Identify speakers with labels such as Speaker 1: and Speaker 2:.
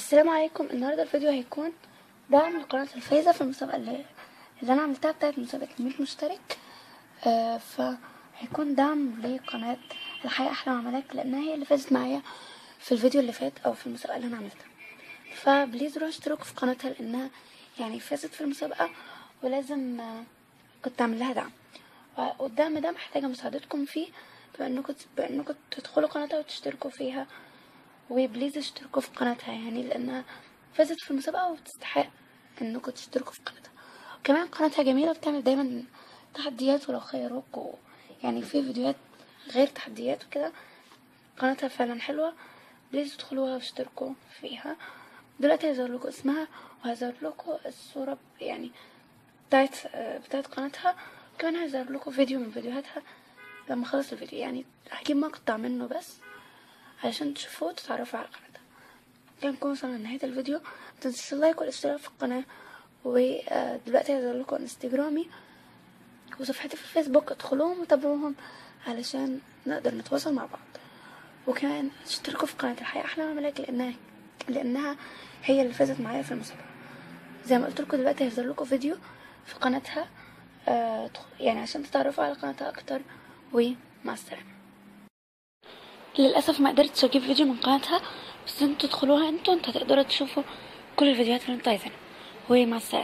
Speaker 1: السلام عليكم. النهارده الفيديو هيكون دعم لقناة الفايزة في المسابقة اللي انا عملتها بتاعت مسابقة 100 مشترك. فهيكون دعم لقناة الحياة احلى مع ملاك، لانها هي اللي فازت معايا في الفيديو اللي فات او في المسابقة اللي انا عملتها. فبليز روحوا اشتركوا في قناتها لانها يعني فازت في المسابقة، ولازم كنت اعمل لها دعم. والدعم ده محتاجة مساعدتكم فيه، بانكم تدخلوا قناتها وتشتركوا فيها، وبليز اشتركوا في قناتها يعني لانها فازت في المسابقة وتستحق انكم تشتركوا في قناتها. وكمان قناتها جميلة، بتعمل دايما تحديات، ولو خيروكوا يعني في فيديوهات غير تحديات وكده. قناتها فعلا حلوة، بليز ادخلوها واشتركوا فيها. دلوقتي هظهر لكم اسمها وهظهر لكم الصورة يعني بتاعت قناتها، وكمان هظهر لكم فيديو من فيديوهاتها لما اخلص الفيديو. يعني هجيب مقطع منه بس علشان تشوفوه وتتعرفوا على قناتها. كده نكون وصلنا لنهاية الفيديو. متنسوش اللايك والاشتراك في القناة. ودلوقتي هظهر لكم انستجرامي وصفحتي في الفيسبوك، ادخلوهم وتابعوهم علشان نقدر نتواصل مع بعض. وكمان اشتركوا في قناة الحياة احلى مع ملاك لانها هي اللي فازت معايا في المسابقة. زي ما قلت لكم دلوقتي هظهر لكم فيديو في قناتها يعني عشان تتعرفوا على قناتها اكتر. ومع السلامة. للاسف ما قدرتش اجيب فيديو من قناتها، بس انتوا تدخلوها، انتوا هتقدروا تشوفوا كل الفيديوهات اللي انتوا عايزينها. ومع السلامة.